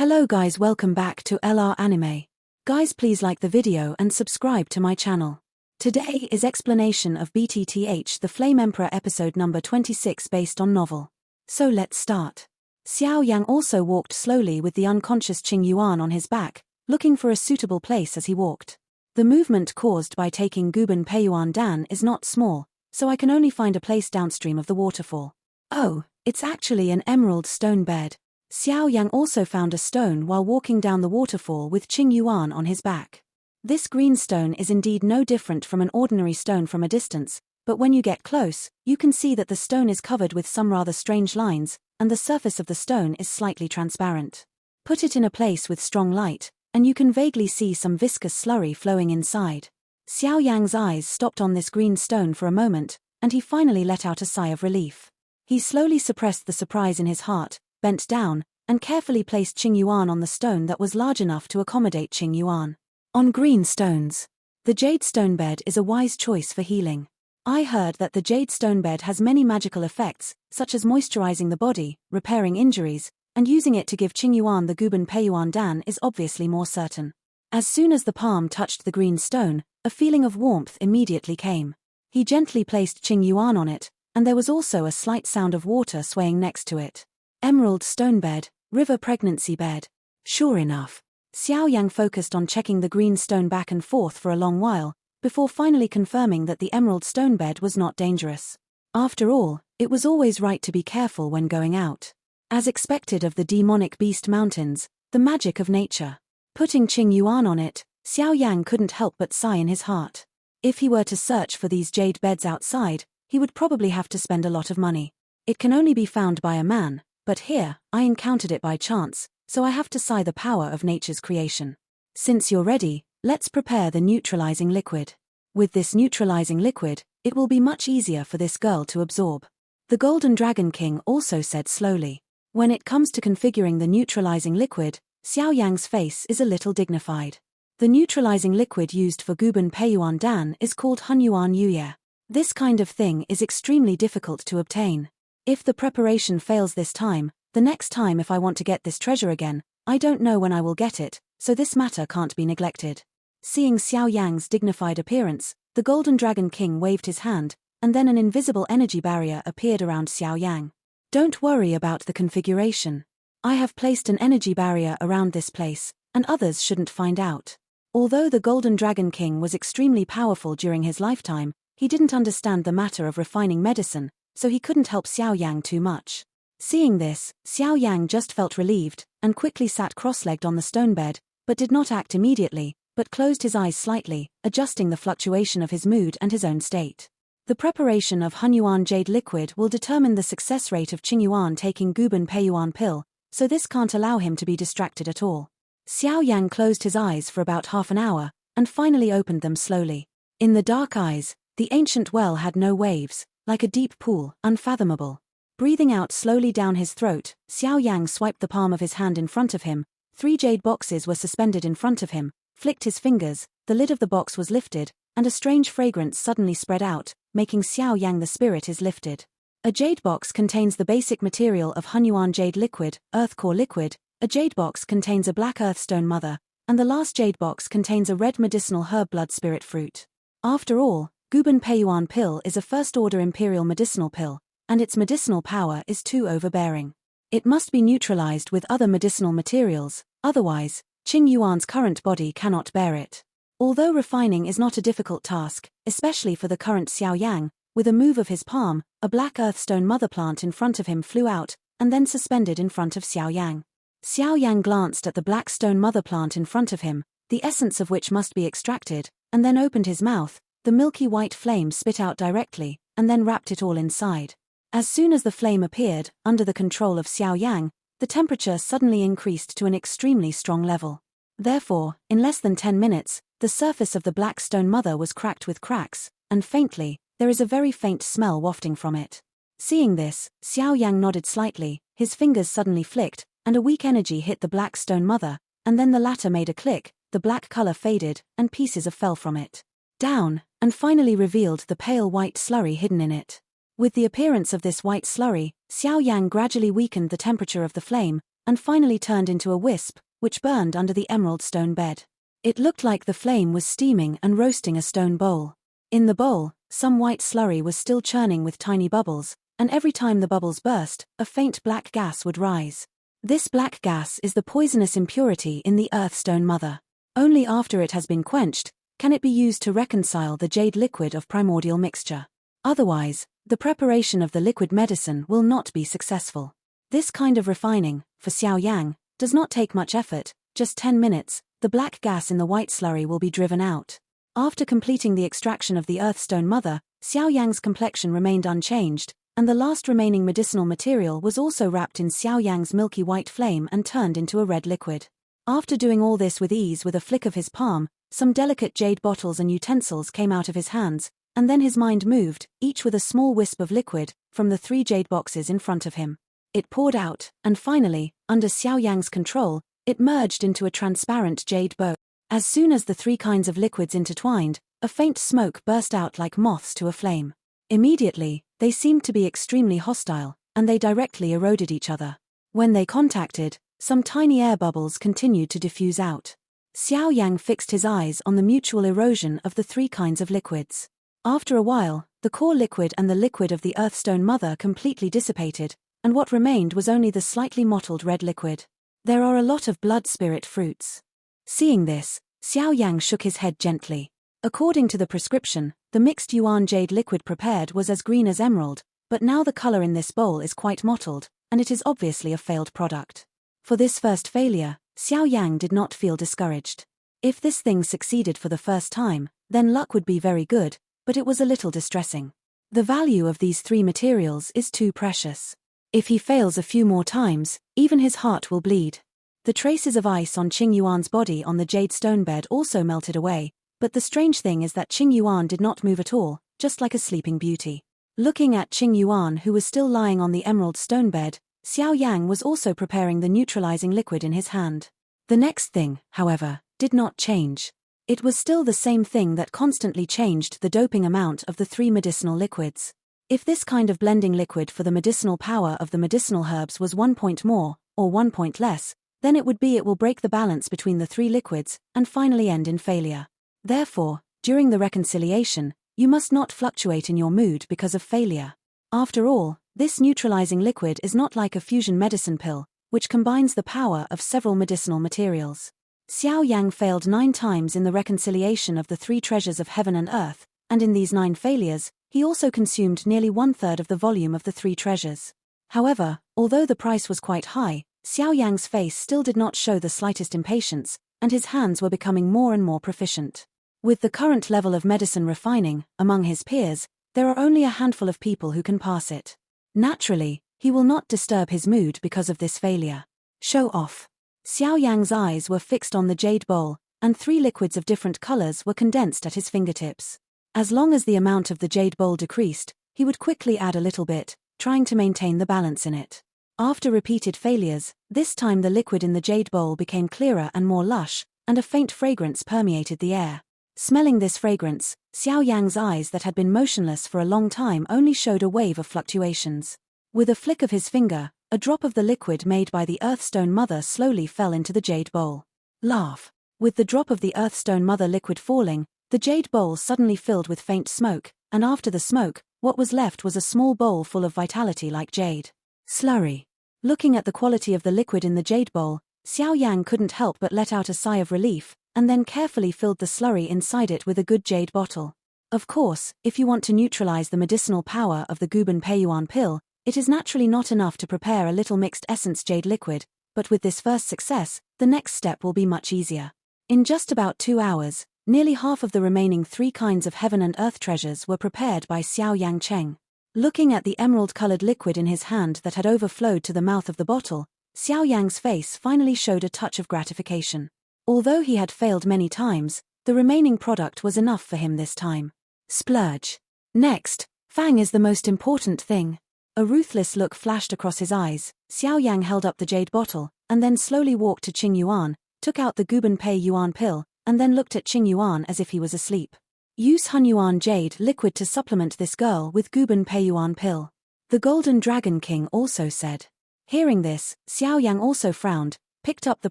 Hello guys, welcome back to LR Anime. Guys, please like the video and subscribe to my channel. Today is explanation of BTTH, the Flame Emperor episode number 26 based on novel. So let's start. Xiao Yan also walked slowly with the unconscious Qing Yuan on his back, looking for a suitable place as he walked. The movement caused by taking Guban Peiyuan Dan is not small, so I can only find a place downstream of the waterfall. Oh, it's actually an emerald stone bed. Xiao Yang also found a stone while walking down the waterfall with Qing Yuan on his back. This green stone is indeed no different from an ordinary stone from a distance, but when you get close, you can see that the stone is covered with some rather strange lines, and the surface of the stone is slightly transparent. Put it in a place with strong light, and you can vaguely see some viscous slurry flowing inside. Xiao Yang's eyes stopped on this green stone for a moment, and he finally let out a sigh of relief. He slowly suppressed the surprise in his heart, bent down, and carefully placed Qing Yuan on the stone that was large enough to accommodate Qing Yuan. On green stones. The jade stone bed is a wise choice for healing. I heard that the jade stone bed has many magical effects, such as moisturizing the body, repairing injuries, and using it to give Qing Yuan the Guban Peiyuan Dan is obviously more certain. As soon as the palm touched the green stone, a feeling of warmth immediately came. He gently placed Qing Yuan on it, and there was also a slight sound of water swaying next to it. Emerald stone bed, river pregnancy bed. Sure enough. Xiao Yang focused on checking the green stone back and forth for a long while, before finally confirming that the emerald stone bed was not dangerous. After all, it was always right to be careful when going out. As expected of the demonic beast mountains, the magic of nature. Putting Qing Yuan on it, Xiao Yang couldn't help but sigh in his heart. If he were to search for these jade beds outside, he would probably have to spend a lot of money. It can only be found by a man. But here, I encountered it by chance, so I have to sigh the power of nature's creation. Since you're ready, let's prepare the neutralizing liquid. With this neutralizing liquid, it will be much easier for this girl to absorb. The Golden Dragon King also said slowly. When it comes to configuring the neutralizing liquid, Xiao Yang's face is a little dignified. The neutralizing liquid used for Guban Peiyuan Dan is called Hunyuan Yuye. This kind of thing is extremely difficult to obtain. If the preparation fails this time, the next time if I want to get this treasure again, I don't know when I will get it, so this matter can't be neglected. Seeing Xiao Yang's dignified appearance, the Golden Dragon King waved his hand, and then an invisible energy barrier appeared around Xiao Yang. Don't worry about the configuration. I have placed an energy barrier around this place, and others shouldn't find out. Although the Golden Dragon King was extremely powerful during his lifetime, he didn't understand the matter of refining medicine, so he couldn't help Xiao Yang too much. Seeing this, Xiao Yang just felt relieved, and quickly sat cross-legged on the stone bed, but did not act immediately, but closed his eyes slightly, adjusting the fluctuation of his mood and his own state. The preparation of Hunyuan jade liquid will determine the success rate of Qing Yuan taking Guban Peiyuan pill, so this can't allow him to be distracted at all. Xiao Yang closed his eyes for about half an hour, and finally opened them slowly. In the dark eyes, the ancient well had no waves, like a deep pool, unfathomable. Breathing out slowly down his throat, Xiao Yang swiped the palm of his hand in front of him. 3 jade boxes were suspended in front of him, flicked his fingers, the lid of the box was lifted, and a strange fragrance suddenly spread out, making Xiao Yang the spirit is lifted. A jade box contains the basic material of Hunyuan jade liquid, earth core liquid, a jade box contains a black earthstone mother, and the last jade box contains a red medicinal herb blood spirit fruit. After all, Guban Peiyuan pill is a first-order imperial medicinal pill, and its medicinal power is too overbearing. It must be neutralized with other medicinal materials, otherwise, Qing Yuan's current body cannot bear it. Although refining is not a difficult task, especially for the current Xiao Yang, with a move of his palm, a black earthstone mother plant in front of him flew out, and then suspended in front of Xiao Yang. Xiao Yang glanced at the black stone mother plant in front of him, the essence of which must be extracted, and then opened his mouth. The milky white flame spit out directly, and then wrapped it all inside. As soon as the flame appeared, under the control of Xiao Yang, the temperature suddenly increased to an extremely strong level. Therefore, in less than 10 minutes, the surface of the black stone mother was cracked with cracks, and faintly, there is a very faint smell wafting from it. Seeing this, Xiao Yang nodded slightly, his fingers suddenly flicked, and a weak energy hit the black stone mother, and then the latter made a click, the black color faded, and pieces fell from it down, and finally revealed the pale white slurry hidden in it. With the appearance of this white slurry, Xiao Yang gradually weakened the temperature of the flame, and finally turned into a wisp, which burned under the emerald stone bed. It looked like the flame was steaming and roasting a stone bowl. In the bowl, some white slurry was still churning with tiny bubbles, and every time the bubbles burst, a faint black gas would rise. This black gas is the poisonous impurity in the Earthstone Mother. Only after it has been quenched can it be used to reconcile the jade liquid of primordial mixture. Otherwise, the preparation of the liquid medicine will not be successful. This kind of refining, for Xiao Yang, does not take much effort. Just 10 minutes, the black gas in the white slurry will be driven out. After completing the extraction of the Earthstone Mother, Xiao Yang's complexion remained unchanged, and the last remaining medicinal material was also wrapped in Xiao Yang's milky white flame and turned into a red liquid. After doing all this with ease with a flick of his palm, some delicate jade bottles and utensils came out of his hands, and then his mind moved, each with a small wisp of liquid, from the 3 jade boxes in front of him. It poured out, and finally, under Xiao Yang's control, it merged into a transparent jade bow. As soon as the 3 kinds of liquids intertwined, a faint smoke burst out like moths to a flame. Immediately, they seemed to be extremely hostile, and they directly eroded each other. When they contacted, some tiny air bubbles continued to diffuse out. Xiao Yang fixed his eyes on the mutual erosion of the 3 kinds of liquids. After a while, the core liquid and the liquid of the Earthstone Mother completely dissipated, and what remained was only the slightly mottled red liquid. There are a lot of blood spirit fruits. Seeing this, Xiao Yang shook his head gently. According to the prescription, the mixed yuan jade liquid prepared was as green as emerald, but now the color in this bowl is quite mottled, and it is obviously a failed product. For this first failure, Xiao Yang did not feel discouraged. If this thing succeeded for the first time, then luck would be very good, but it was a little distressing. The value of these 3 materials is too precious. If he fails a few more times, even his heart will bleed. The traces of ice on Qing Yuan's body on the jade stone bed also melted away, but the strange thing is that Qing Yuan did not move at all, just like a sleeping beauty. Looking at Qing Yuan, who was still lying on the emerald stone bed, Xiao Yang was also preparing the neutralizing liquid in his hand. The next thing, however, did not change. It was still the same thing that constantly changed the doping amount of the 3 medicinal liquids. If this kind of blending liquid for the medicinal power of the medicinal herbs was 1 point more, or 1 point less, then it will break the balance between the 3 liquids, and finally end in failure. Therefore, during the reconciliation, you must not fluctuate in your mood because of failure. After all, this neutralizing liquid is not like a fusion medicine pill, which combines the power of several medicinal materials. Xiao Yang failed 9 times in the reconciliation of the 3 treasures of heaven and earth, and in these 9 failures, he also consumed nearly 1/3 of the volume of the 3 treasures. However, although the price was quite high, Xiao Yang's face still did not show the slightest impatience, and his hands were becoming more and more proficient. With the current level of medicine refining, among his peers, there are only a handful of people who can pass it. Naturally, he will not disturb his mood because of this failure. Show off. Xiao Yang's eyes were fixed on the jade bowl, and 3 liquids of different colors were condensed at his fingertips. As long as the amount of the jade bowl decreased, he would quickly add a little bit, trying to maintain the balance in it. After repeated failures, this time the liquid in the jade bowl became clearer and more lush, and a faint fragrance permeated the air. Smelling this fragrance, Xiao Yang's eyes that had been motionless for a long time only showed a wave of fluctuations. With a flick of his finger, a drop of the liquid made by the Earthstone Mother slowly fell into the jade bowl. Laugh. With the drop of the Earthstone Mother liquid falling, the jade bowl suddenly filled with faint smoke, and after the smoke, what was left was a small bowl full of vitality like jade. Slurry. Looking at the quality of the liquid in the jade bowl, Xiao Yang couldn't help but let out a sigh of relief, and then carefully filled the slurry inside it with a good jade bottle. Of course, if you want to neutralize the medicinal power of the Guban Peiyuan pill, it is naturally not enough to prepare a little mixed essence jade liquid, but with this first success, the next step will be much easier. In just about 2 hours, nearly half of the remaining 3 kinds of heaven and earth treasures were prepared by Xiao Yang Cheng. Looking at the emerald-colored liquid in his hand that had overflowed to the mouth of the bottle, Xiao Yang's face finally showed a touch of gratification. Although he had failed many times, the remaining product was enough for him this time. Splurge. Next, Fang is the most important thing. A ruthless look flashed across his eyes. Xiao Yang held up the jade bottle, and then slowly walked to Qing Yuan, took out the Guban Pei Yuan pill, and then looked at Qing Yuan as if he was asleep. Use Hun Yuan jade liquid to supplement this girl with Guban Pei Yuan pill. The Golden Dragon King also said. Hearing this, Xiao Yang also frowned, picked up the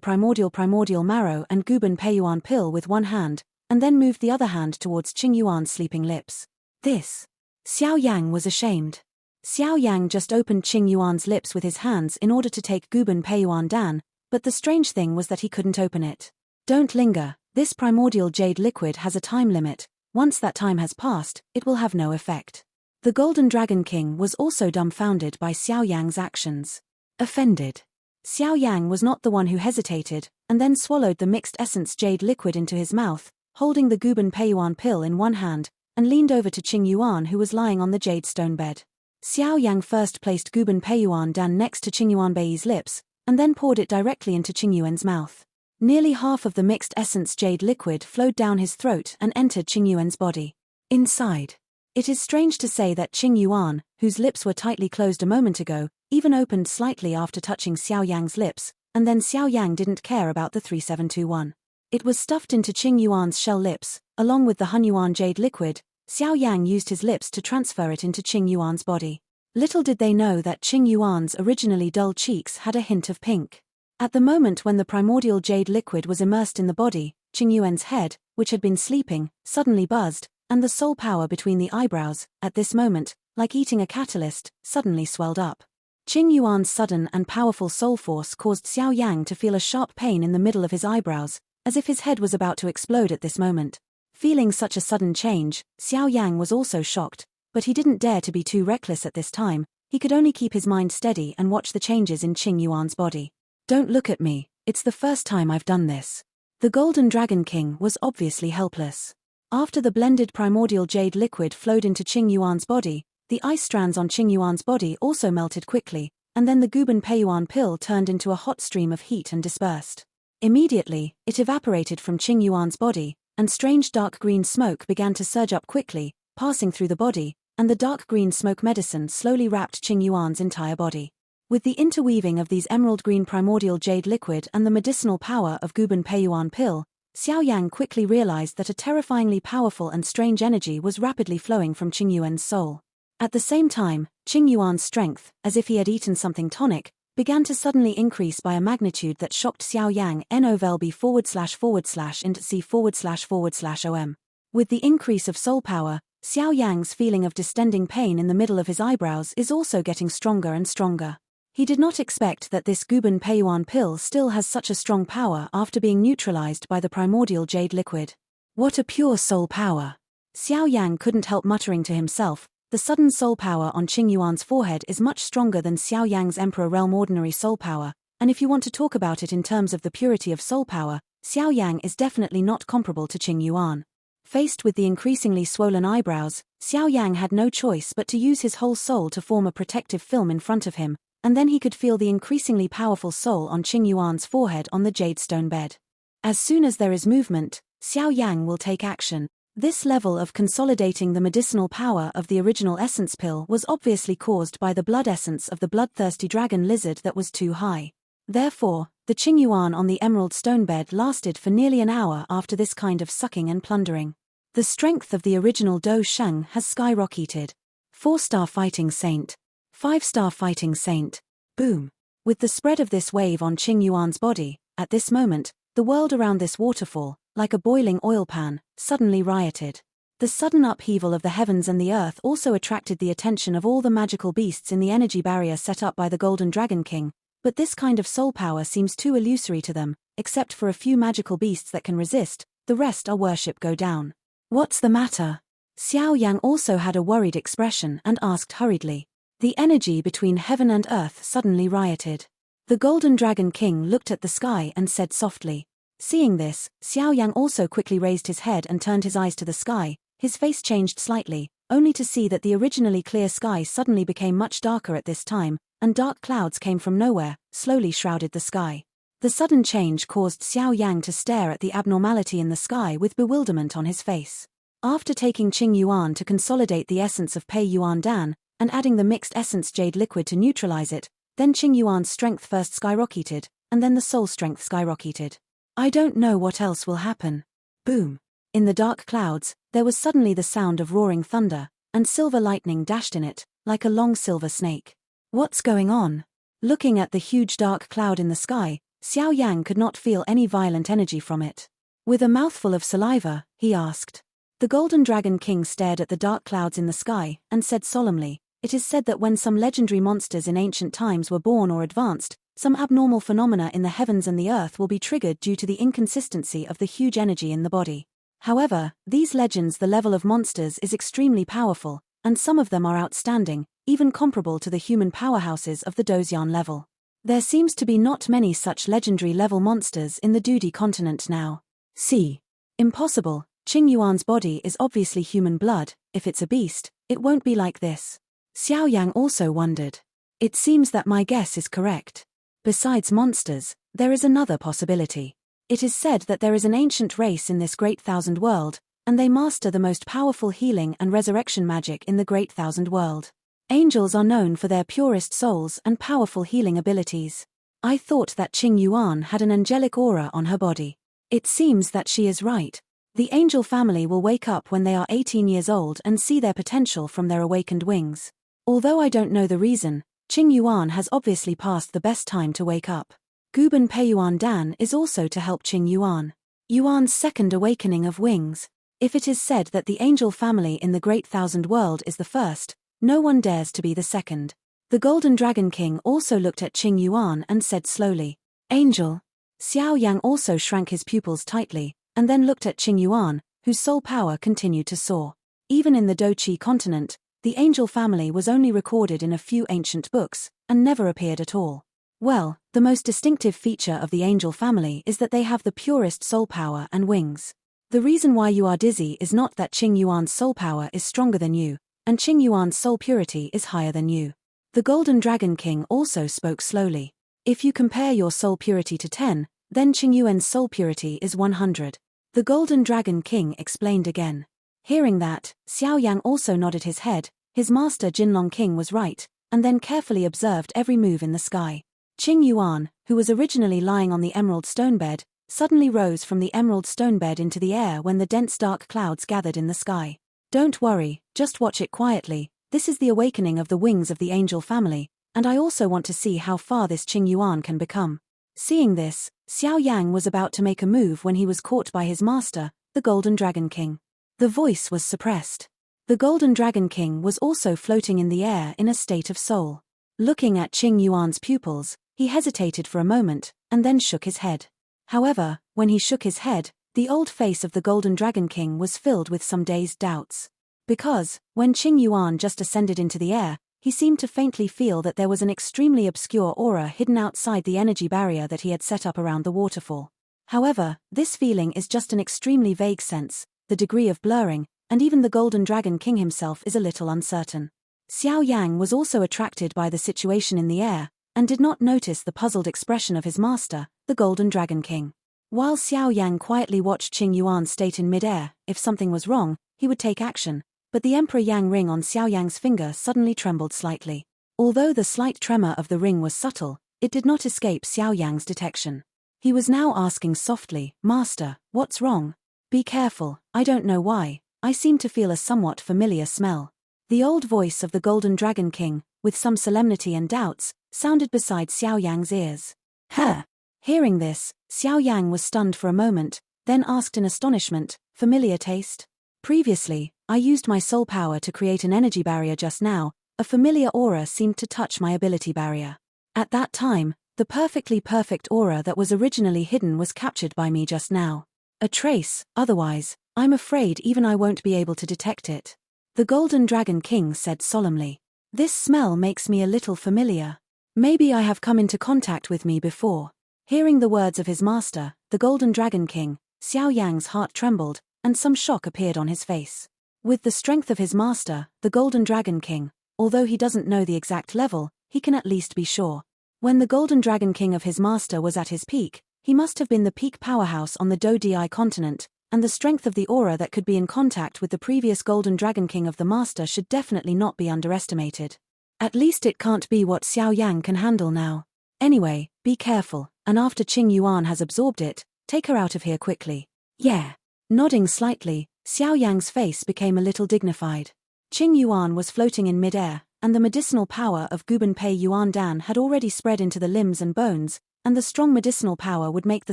primordial marrow and Guban Peiyuan pill with one hand, and then moved the other hand towards Qing Yuan's sleeping lips. This. Xiao Yang was ashamed. Xiao Yang just opened Qing Yuan's lips with his hands in order to take Guban Peiyuan Dan, but the strange thing was that he couldn't open it. Don't linger, this primordial jade liquid has a time limit. Once that time has passed, it will have no effect. The Golden Dragon King was also dumbfounded by Xiao Yang's actions. Offended. Xiao Yang was not the one who hesitated, and then swallowed the mixed essence jade liquid into his mouth, holding the Guban Peiyuan pill in one hand, and leaned over to Qing Yuan who was lying on the jade stone bed. Xiao Yang first placed Guban Peiyuan Dan next to Qing Yuan Bei's lips, and then poured it directly into Qing Yuan's mouth. Nearly half of the mixed essence jade liquid flowed down his throat and entered Qing Yuan's body. Inside. It is strange to say that Qing Yuan, whose lips were tightly closed a moment ago, even opened slightly after touching Xiao Yang's lips, and then Xiao Yang didn't care about the 3721. It was stuffed into Qing Yuan's shell lips, along with the Hunyuan jade liquid. Xiao Yang used his lips to transfer it into Qing Yuan's body. Little did they know that Qing Yuan's originally dull cheeks had a hint of pink. At the moment when the primordial jade liquid was immersed in the body, Qing Yuan's head, which had been sleeping, suddenly buzzed, and the soul power between the eyebrows, at this moment, like eating a catalyst, suddenly swelled up. Qing Yuan's sudden and powerful soul force caused Xiao Yang to feel a sharp pain in the middle of his eyebrows, as if his head was about to explode at this moment. Feeling such a sudden change, Xiao Yang was also shocked, but he didn't dare to be too reckless at this time. He could only keep his mind steady and watch the changes in Qing Yuan's body. Don't look at me, it's the first time I've done this. The Golden Dragon King was obviously helpless. After the blended primordial jade liquid flowed into Qing Yuan's body, the ice strands on Qing Yuan's body also melted quickly, and then the Guban Peiyuan pill turned into a hot stream of heat and dispersed. Immediately, it evaporated from Qing Yuan's body, and strange dark green smoke began to surge up quickly, passing through the body, and the dark green smoke medicine slowly wrapped Qing Yuan's entire body. With the interweaving of these emerald green primordial jade liquid and the medicinal power of Guban Peiyuan pill, Xiao Yang quickly realized that a terrifyingly powerful and strange energy was rapidly flowing from Qing Yuan's soul. At the same time, Qing Yuan's strength, as if he had eaten something tonic, began to suddenly increase by a magnitude that shocked Xiao Yang //C//OM. With the increase of soul power, Xiao Yang's feeling of distending pain in the middle of his eyebrows is also getting stronger and stronger. He did not expect that this Guban Peiyuan pill still has such a strong power after being neutralized by the primordial jade liquid. What a pure soul power! Xiao Yang couldn't help muttering to himself. The sudden soul power on Qing Yuan's forehead is much stronger than Xiao Yang's Emperor Realm ordinary soul power, and if you want to talk about it in terms of the purity of soul power, Xiao Yang is definitely not comparable to Qing Yuan. Faced with the increasingly swollen eyebrows, Xiao Yang had no choice but to use his whole soul to form a protective film in front of him, and then he could feel the increasingly powerful soul on Qing Yuan's forehead on the jade stone bed. As soon as there is movement, Xiao Yang will take action. This level of consolidating the medicinal power of the original essence pill was obviously caused by the blood essence of the bloodthirsty dragon lizard that was too high. Therefore, the Qing Yuan on the emerald stone bed lasted for nearly an hour after this kind of sucking and plundering. The strength of the original Do Sheng has skyrocketed. 4-star fighting saint. 5-star fighting saint. Boom. With the spread of this wave on Qing Yuan's body, at this moment, the world around this waterfall, like a boiling oil pan, suddenly rioted. The sudden upheaval of the heavens and the earth also attracted the attention of all the magical beasts in the energy barrier set up by the Golden Dragon King, but this kind of soul power seems too illusory to them. Except for a few magical beasts that can resist, the rest are worship go down. What's the matter? Xiao Yang also had a worried expression and asked hurriedly. The energy between heaven and earth suddenly rioted. The Golden Dragon King looked at the sky and said softly. Seeing this, Xiao Yang also quickly raised his head and turned his eyes to the sky. His face changed slightly, only to see that the originally clear sky suddenly became much darker at this time, and dark clouds came from nowhere, slowly shrouded the sky. The sudden change caused Xiao Yang to stare at the abnormality in the sky with bewilderment on his face. After taking Qing Yuan to consolidate the essence of Pei Yuan Dan, and adding the mixed essence jade liquid to neutralize it, then Qing Yuan's strength first skyrocketed, and then the soul strength skyrocketed. I don't know what else will happen. Boom. In the dark clouds, there was suddenly the sound of roaring thunder, and silver lightning dashed in it, like a long silver snake. What's going on? Looking at the huge dark cloud in the sky, Xiao Yan could not feel any violent energy from it. With a mouthful of saliva, he asked. The Golden Dragon King stared at the dark clouds in the sky, and said solemnly, "It is said that when some legendary monsters in ancient times were born or advanced, some abnormal phenomena in the heavens and the earth will be triggered due to the inconsistency of the huge energy in the body. However, these legends, the level of monsters is extremely powerful, and some of them are outstanding, even comparable to the human powerhouses of the Dozyan level. There seems to be not many such legendary level monsters in the Dudi continent now. See. Impossible. Qing Yuan's body is obviously human blood. If it's a beast, it won't be like this." Xiao Yang also wondered. "It seems that my guess is correct. Besides monsters, there is another possibility. It is said that there is an ancient race in this Great Thousand World, and they master the most powerful healing and resurrection magic in the Great Thousand World. Angels are known for their purest souls and powerful healing abilities. I thought that Qing Yuan had an angelic aura on her body. It seems that she is right. The angel family will wake up when they are 18 years old and see their potential from their awakened wings. Although I don't know the reason, Qing Yuan has obviously passed the best time to wake up. Guban Peiyuan Dan is also to help Qing Yuan. Yuan's second awakening of wings. If it is said that the angel family in the Great Thousand World is the first, no one dares to be the second." The Golden Dragon King also looked at Qing Yuan and said slowly, "Angel." Xiao Yang also shrank his pupils tightly, and then looked at Qing Yuan, whose soul power continued to soar. Even in the Doqi continent, the angel family was only recorded in a few ancient books, and never appeared at all. Well, the most distinctive feature of the angel family is that they have the purest soul power and wings. The reason why you are dizzy is not that Qing Yuan's soul power is stronger than you, and Qing Yuan's soul purity is higher than you. The Golden Dragon King also spoke slowly. If you compare your soul purity to 10, then Qing Yuan's soul purity is 100. The Golden Dragon King explained again. Hearing that, Xiao Yang also nodded his head. His master Jinlong King was right, and then carefully observed every move in the sky. Qing Yuan, who was originally lying on the emerald stone bed, suddenly rose from the emerald stone bed into the air when the dense dark clouds gathered in the sky. "Don't worry, just watch it quietly. This is the awakening of the wings of the angel family, and I also want to see how far this Qing Yuan can become." Seeing this, Xiao Yang was about to make a move when he was caught by his master, the Golden Dragon King. The voice was suppressed. The Golden Dragon King was also floating in the air in a state of soul. Looking at Qing Yuan's pupils, he hesitated for a moment, and then shook his head. However, when he shook his head, the old face of the Golden Dragon King was filled with some dazed doubts. Because, when Qing Yuan just ascended into the air, he seemed to faintly feel that there was an extremely obscure aura hidden outside the energy barrier that he had set up around the waterfall. However, this feeling is just an extremely vague sense, the degree of blurring, and even the Golden Dragon King himself is a little uncertain. Xiao Yang was also attracted by the situation in the air, and did not notice the puzzled expression of his master, the Golden Dragon King. While Xiao Yang quietly watched Qing Yuan state in mid-air, if something was wrong, he would take action, but the Emperor Yang ring on Xiao Yang's finger suddenly trembled slightly. Although the slight tremor of the ring was subtle, it did not escape Xiao Yang's detection. He was now asking softly, "Master, what's wrong? Be careful, I don't know why, I seem to feel a somewhat familiar smell." The old voice of the Golden Dragon King, with some solemnity and doubts, sounded beside Xiao Yang's ears. "Huh!" Hearing this, Xiao Yang was stunned for a moment, then asked in astonishment, "Familiar taste? Previously, I used my soul power to create an energy barrier just now, a familiar aura seemed to touch my ability barrier. At that time, the perfectly perfect aura that was originally hidden was captured by me just now. A trace, otherwise, I'm afraid even I won't be able to detect it." The Golden Dragon King said solemnly. "This smell makes me a little familiar. Maybe I have come into contact with me before." Hearing the words of his master, the Golden Dragon King, Xiao Yang's heart trembled, and some shock appeared on his face. With the strength of his master, the Golden Dragon King, although he doesn't know the exact level, he can at least be sure. When the Golden Dragon King of his master was at his peak, he must have been the peak powerhouse on the Dodi continent, and the strength of the aura that could be in contact with the previous Golden Dragon King of the master should definitely not be underestimated. At least it can't be what Xiao Yang can handle now. Anyway, be careful, and after Qing Yuan has absorbed it, take her out of here quickly. Yeah. Nodding slightly, Xiao Yang's face became a little dignified. Qing Yuan was floating in mid-air, and the medicinal power of Guban Pei Yuan Dan had already spread into the limbs and bones, and the strong medicinal power would make the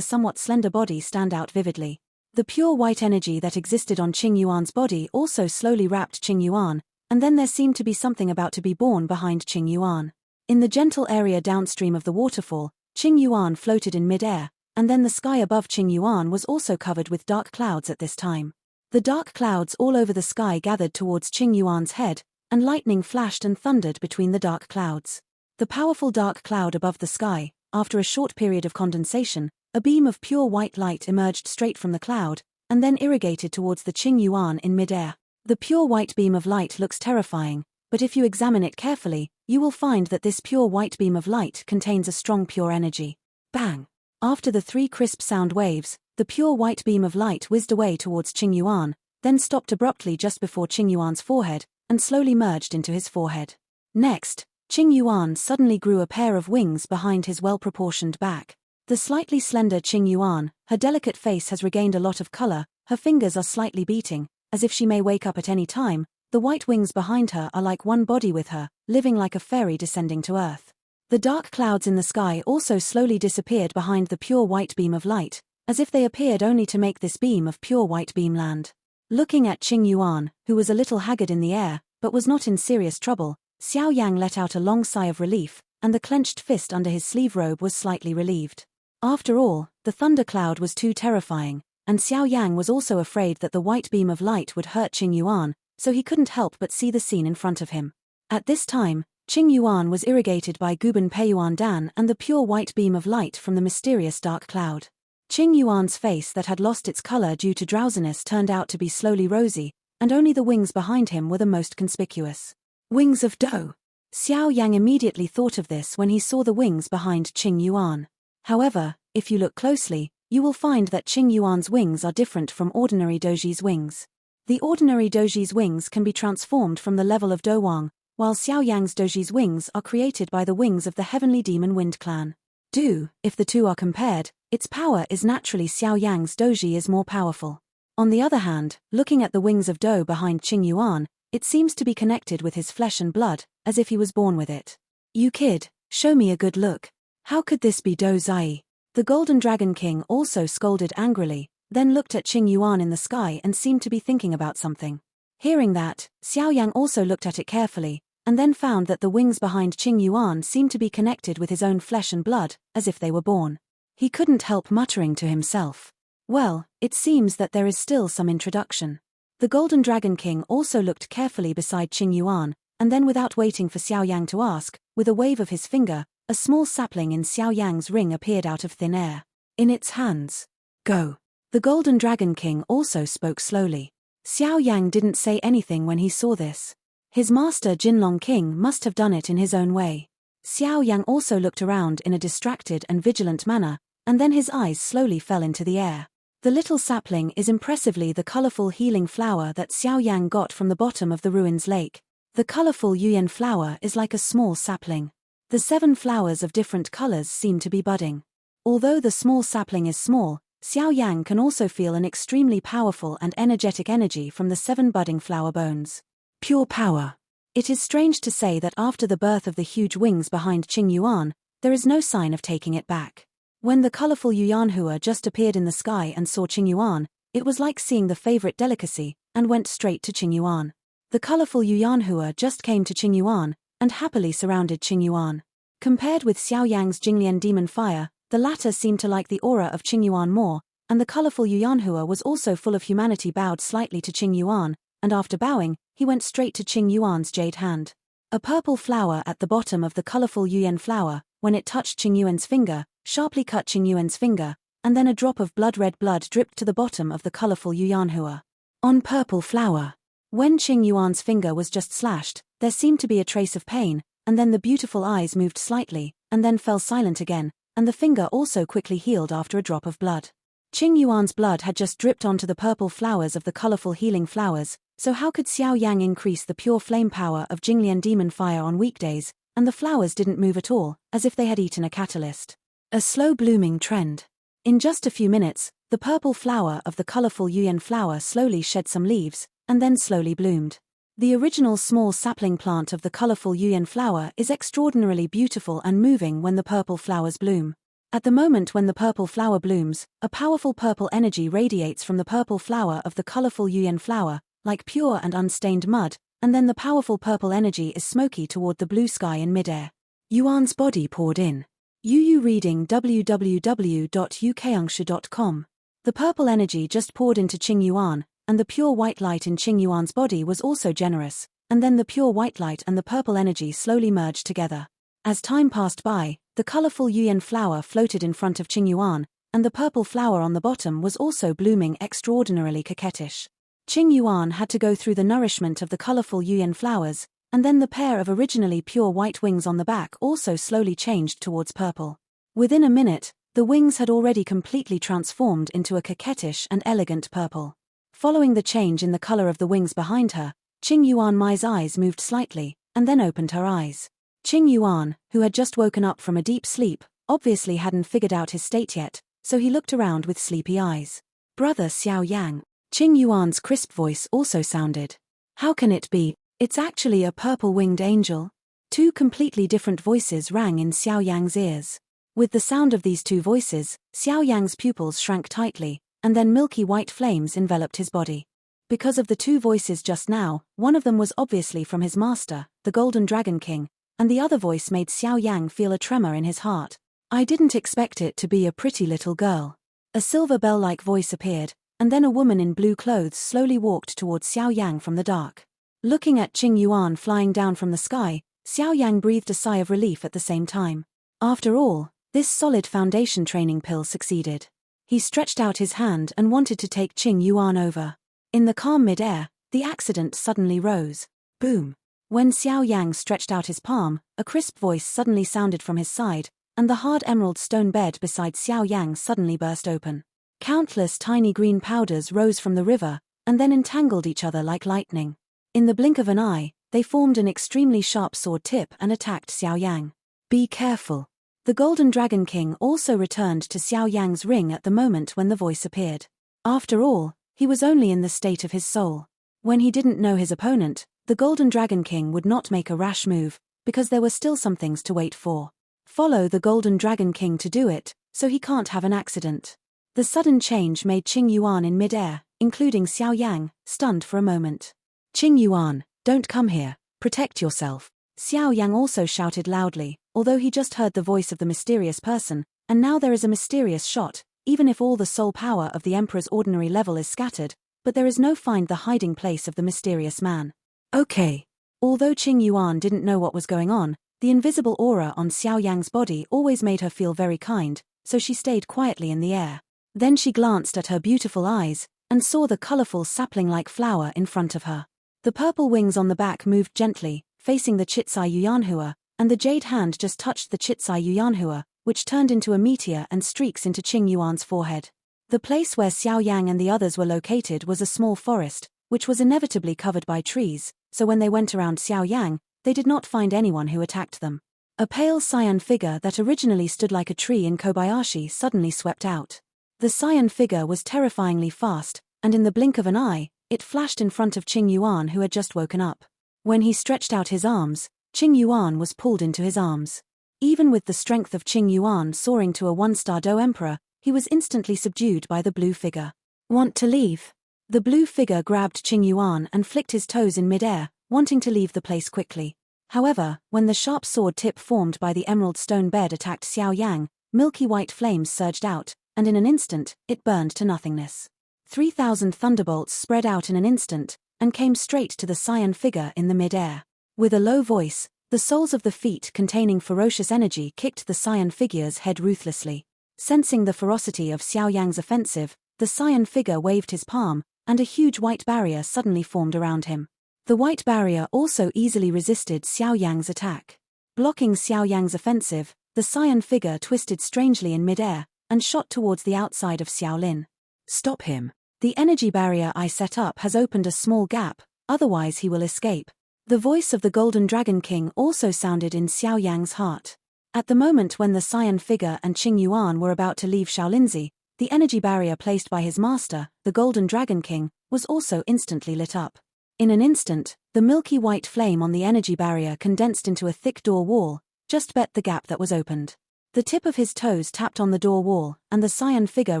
somewhat slender body stand out vividly. The pure white energy that existed on Qing Yuan's body also slowly wrapped Qing Yuan, and then there seemed to be something about to be born behind Qing Yuan. In the gentle area downstream of the waterfall, Qing Yuan floated in mid-air, and then the sky above Qing Yuan was also covered with dark clouds at this time. The dark clouds all over the sky gathered towards Qing Yuan's head, and lightning flashed and thundered between the dark clouds. The powerful dark cloud above the sky, after a short period of condensation, a beam of pure white light emerged straight from the cloud, and then irrigated towards the Qing Yuan in mid-air. The pure white beam of light looks terrifying, but if you examine it carefully, you will find that this pure white beam of light contains a strong pure energy. Bang! After the 3 crisp sound waves, the pure white beam of light whizzed away towards Qing Yuan, then stopped abruptly just before Qing Yuan's forehead, and slowly merged into his forehead. Next, Qing Yuan suddenly grew a pair of wings behind his well-proportioned back. The slightly slender Qing Yuan, her delicate face has regained a lot of color, her fingers are slightly beating, as if she may wake up at any time. The white wings behind her are like one body with her, living like a fairy descending to earth. The dark clouds in the sky also slowly disappeared behind the pure white beam of light, as if they appeared only to make this beam of pure white beam land. Looking at Qing Yuan, who was a little haggard in the air, but was not in serious trouble, Xiao Yang let out a long sigh of relief, and the clenched fist under his sleeve robe was slightly relieved. After all, the thunder cloud was too terrifying, and Xiao Yang was also afraid that the white beam of light would hurt Qing Yuan, so he couldn't help but see the scene in front of him. At this time, Qing Yuan was irrigated by Guban Pei Yuan Dan and the pure white beam of light from the mysterious dark cloud. Qing Yuan's face that had lost its color due to drowsiness turned out to be slowly rosy, and only the wings behind him were the most conspicuous. Wings of dough. Xiao Yang immediately thought of this when he saw the wings behind Qing Yuan. However, if you look closely, you will find that Qing Yuan's wings are different from ordinary Doji's wings. The ordinary Doji's wings can be transformed from the level of Dowang, while Xiao Yang's Doji's wings are created by the wings of the heavenly demon Wind Clan. If the two are compared, its power is naturally Xiao Yang's Doji is more powerful. On the other hand, looking at the wings of dough behind Qing Yuan, it seems to be connected with his flesh and blood, as if he was born with it. You kid, show me a good look. How could this be Do Zai? The Golden Dragon King also scolded angrily, then looked at Qing Yuan in the sky and seemed to be thinking about something. Hearing that, Xiao Yang also looked at it carefully, and then found that the wings behind Qing Yuan seemed to be connected with his own flesh and blood, as if they were born. He couldn't help muttering to himself. Well, it seems that there is still some introduction. The Golden Dragon King also looked carefully beside Qing Yuan, and then without waiting for Xiao Yang to ask, with a wave of his finger, a small sapling in Xiao Yang's ring appeared out of thin air. In its hands. Go. The Golden Dragon King also spoke slowly. Xiao Yang didn't say anything when he saw this. His master Jinlong King must have done it in his own way. Xiao Yang also looked around in a distracted and vigilant manner, and then his eyes slowly fell into the air. The little sapling is impressively the colorful healing flower that Xiao Yang got from the bottom of the ruins lake. The colorful Yuyan flower is like a small sapling. The 7 flowers of different colors seem to be budding. Although the small sapling is small, Xiao Yang can also feel an extremely powerful and energetic energy from the 7 budding flower bones. Pure power. It is strange to say that after the birth of the huge wings behind Qing Yuan, there is no sign of taking it back. When the colorful Yuanhua just appeared in the sky and saw Qing Yuan, it was like seeing the favorite delicacy, and went straight to Qing Yuan. The colorful Yuanhua just came to Qing Yuan, and happily surrounded Qing Yuan. Compared with Xiao Yang's Jinglian demon fire, the latter seemed to like the aura of Qing Yuan more, and the colorful Yuanhua was also full of humanity. Bowed slightly to Qing Yuan, and after bowing, he went straight to Qing Yuan's jade hand. A purple flower at the bottom of the colorful Yuan flower, when it touched Qing Yuan's finger, sharply cut Qing Yuan's finger, and then a drop of blood-red blood dripped to the bottom of the colorful Yuanhua. On purple flower. When Qing Yuan's finger was just slashed, there seemed to be a trace of pain, and then the beautiful eyes moved slightly, and then fell silent again, and the finger also quickly healed after a drop of blood. Qing Yuan's blood had just dripped onto the purple flowers of the colorful healing flowers, so how could Xiao Yang increase the pure flame power of Jinglian demon fire on weekdays, and the flowers didn't move at all, as if they had eaten a catalyst. A slow blooming trend. In just a few minutes, the purple flower of the colorful Yuan flower slowly shed some leaves, and then slowly bloomed. The original small sapling plant of the colorful Yuyan flower is extraordinarily beautiful and moving when the purple flowers bloom. At the moment when the purple flower blooms, a powerful purple energy radiates from the purple flower of the colorful Yuyan flower, like pure and unstained mud, and then the powerful purple energy is smoky toward the blue sky in midair. Yuan's body poured in. Yu reading www.ukungshu.com. The purple energy just poured into Qing Yuan, and the pure white light in Qing Yuan's body was also generous, and then the pure white light and the purple energy slowly merged together. As time passed by, the colorful Yuyan flower floated in front of Qing Yuan, and the purple flower on the bottom was also blooming extraordinarily coquettish. Qing Yuan had to go through the nourishment of the colorful Yuyan flowers, and then the pair of originally pure white wings on the back also slowly changed towards purple. Within a minute, the wings had already completely transformed into a coquettish and elegant purple. Following the change in the color of the wings behind her, Qing Yuan's eyes moved slightly, and then opened her eyes. Qing Yuan, who had just woken up from a deep sleep, obviously hadn't figured out his state yet, so he looked around with sleepy eyes. "Brother Xiao Yang." Qing Yuan's crisp voice also sounded. "How can it be? It's actually a purple-winged angel." Two completely different voices rang in Xiao Yang's ears. With the sound of these two voices, Xiao Yang's pupils shrank tightly, and then milky white flames enveloped his body. Because of the two voices just now, one of them was obviously from his master, the Golden Dragon King, and the other voice made Xiao Yang feel a tremor in his heart. "I didn't expect it to be a pretty little girl." A silver bell-like voice appeared, and then a woman in blue clothes slowly walked towards Xiao Yang from the dark. Looking at Qing Yuan flying down from the sky, Xiao Yang breathed a sigh of relief at the same time. After all, this solid foundation training pill succeeded. He stretched out his hand and wanted to take Qing Yuan over. In the calm mid-air, the accident suddenly rose. Boom! When Xiao Yang stretched out his palm, a crisp voice suddenly sounded from his side, and the hard emerald stone bed beside Xiao Yang suddenly burst open. Countless tiny green powders rose from the river, and then entangled each other like lightning. In the blink of an eye, they formed an extremely sharp sword tip and attacked Xiao Yang. "Be careful." The Golden Dragon King also returned to Xiao Yang's ring at the moment when the voice appeared. After all, he was only in the state of his soul. When he didn't know his opponent, the Golden Dragon King would not make a rash move, because there were still some things to wait for. Follow the Golden Dragon King to do it, so he can't have an accident. The sudden change made Qing Yuan in mid-air, including Xiao Yang, stunned for a moment. "Qing Yuan, don't come here, protect yourself." Xiao Yang also shouted loudly, although he just heard the voice of the mysterious person, and now there is a mysterious shot, even if all the soul power of the Emperor's ordinary level is scattered, but there is no find the hiding place of the mysterious man. "Okay." Although Qing Yuan didn't know what was going on, the invisible aura on Xiao Yang's body always made her feel very kind, so she stayed quietly in the air. Then she glanced at her beautiful eyes, and saw the colorful sapling-like flower in front of her. The purple wings on the back moved gently, facing the Chitsai Yuyanhua, and the jade hand just touched the Chitsai Yuyanhua, which turned into a meteor and streaks into Qing Yuan's forehead. The place where Xiao Yang and the others were located was a small forest, which was inevitably covered by trees, so when they went around Xiao Yang, they did not find anyone who attacked them. A pale cyan figure that originally stood like a tree in Kobayashi suddenly swept out. The cyan figure was terrifyingly fast, and in the blink of an eye, it flashed in front of Qing Yuan who had just woken up. When he stretched out his arms, Qing Yuan was pulled into his arms. Even with the strength of Qing Yuan soaring to a one-star Do Emperor, he was instantly subdued by the blue figure. "Want to leave?" The blue figure grabbed Qing Yuan and flicked his toes in mid-air, wanting to leave the place quickly. However, when the sharp sword tip formed by the emerald stone bed attacked Xiao Yang, milky white flames surged out, and in an instant, it burned to nothingness. 3,000 thunderbolts spread out in an instant, and came straight to the cyan figure in the mid-air. With a low voice, the soles of the feet containing ferocious energy kicked the cyan figure's head ruthlessly. Sensing the ferocity of Xiao Yang's offensive, the cyan figure waved his palm, and a huge white barrier suddenly formed around him. The white barrier also easily resisted Xiao Yang's attack. Blocking Xiao Yang's offensive, the cyan figure twisted strangely in mid-air, and shot towards the outside of Xiao Lin. "Stop him. The energy barrier I set up has opened a small gap, otherwise he will escape." The voice of the Golden Dragon King also sounded in Xiao Yang's heart. At the moment when the cyan figure and Qing Yuan were about to leave Shaolinzi, the energy barrier placed by his master, the Golden Dragon King, was also instantly lit up. In an instant, the milky white flame on the energy barrier condensed into a thick door wall, just bet the gap that was opened. The tip of his toes tapped on the door wall, and the cyan figure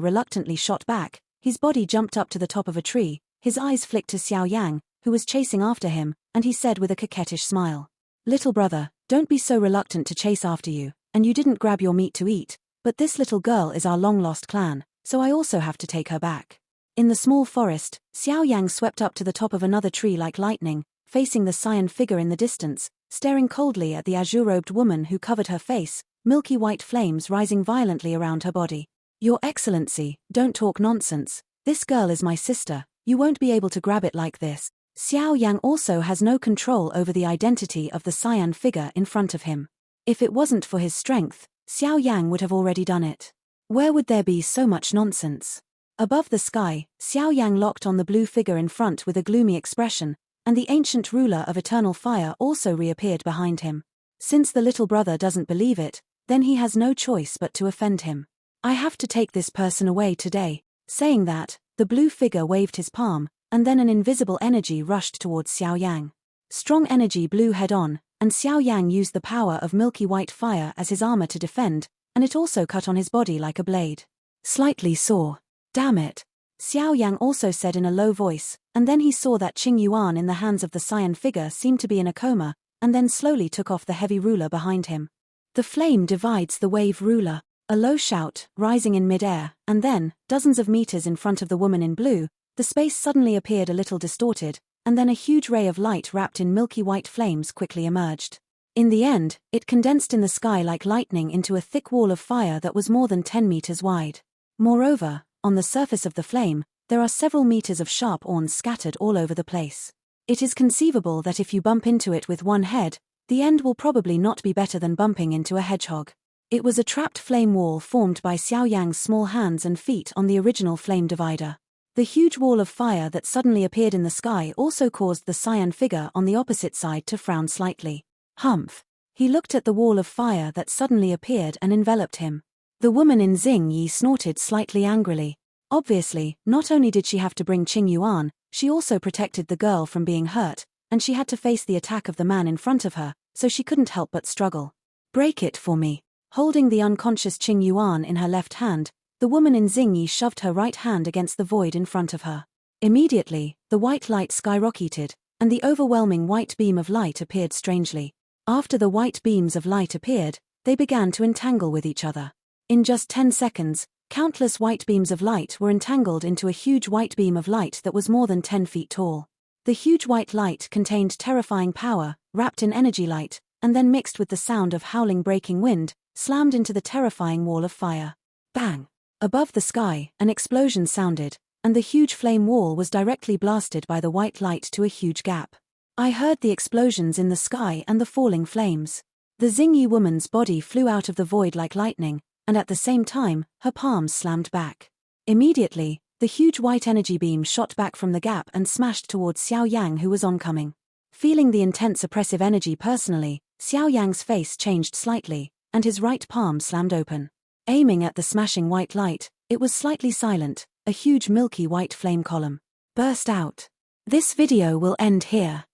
reluctantly shot back. His body jumped up to the top of a tree, his eyes flicked to Xiao Yang, who was chasing after him, and he said with a coquettish smile, "Little brother, don't be so reluctant to chase after you, and you didn't grab your meat to eat, but this little girl is our long-lost clan, so I also have to take her back." In the small forest, Xiao Yang swept up to the top of another tree like lightning, facing the cyan figure in the distance, staring coldly at the azure-robed woman who covered her face, milky white flames rising violently around her body. "Your Excellency, don't talk nonsense. This girl is my sister. You won't be able to grab it like this." Xiao Yang also has no control over the identity of the cyan figure in front of him. If it wasn't for his strength, Xiao Yang would have already done it. Where would there be so much nonsense? Above the sky, Xiao Yang locked on the blue figure in front with a gloomy expression, and the ancient ruler of eternal fire also reappeared behind him. Since the little brother doesn't believe it, then he has no choice but to offend him. "I have to take this person away today." Saying that, the blue figure waved his palm, and then an invisible energy rushed towards Xiao Yang. Strong energy blew head-on, and Xiao Yang used the power of milky white fire as his armor to defend, and it also cut on his body like a blade. Slightly sore. "Damn it," Xiao Yang also said in a low voice, and then he saw that Qing Yuan in the hands of the cyan figure seemed to be in a coma, and then slowly took off the heavy ruler behind him. The flame divides the wave ruler. A low shout, rising in mid-air, and then, dozens of meters in front of the woman in blue, the space suddenly appeared a little distorted, and then a huge ray of light wrapped in milky white flames quickly emerged. In the end, it condensed in the sky like lightning into a thick wall of fire that was more than 10 meters wide. Moreover, on the surface of the flame, there are several meters of sharp horns scattered all over the place. It is conceivable that if you bump into it with one head, the end will probably not be better than bumping into a hedgehog. It was a trapped flame wall formed by Xiao Yang's small hands and feet on the original flame divider. The huge wall of fire that suddenly appeared in the sky also caused the cyan figure on the opposite side to frown slightly. Humph. He looked at the wall of fire that suddenly appeared and enveloped him. The woman in Xing Yi snorted slightly angrily. Obviously, not only did she have to bring Qing Yuan, she also protected the girl from being hurt, and she had to face the attack of the man in front of her, so she couldn't help but struggle. "Break it for me." Holding the unconscious Qing Yuan in her left hand, the woman in Xing Yi shoved her right hand against the void in front of her. Immediately, the white light skyrocketed, and the overwhelming white beam of light appeared strangely. After the white beams of light appeared, they began to entangle with each other. In just 10 seconds, countless white beams of light were entangled into a huge white beam of light that was more than 10 feet tall. The huge white light contained terrifying power, wrapped in energy light, and then mixed with the sound of howling breaking wind, slammed into the terrifying wall of fire. Bang! Above the sky, an explosion sounded, and the huge flame wall was directly blasted by the white light to a huge gap. I heard the explosions in the sky and the falling flames. The Xing Yi woman's body flew out of the void like lightning, and at the same time, her palms slammed back. Immediately, the huge white energy beam shot back from the gap and smashed towards Xiao Yang, who was oncoming. Feeling the intense oppressive energy personally, Xiao Yang's face changed slightly, and his right palm slammed open. Aiming at the smashing white light, it was slightly silent, a huge milky white flame column burst out. This video will end here.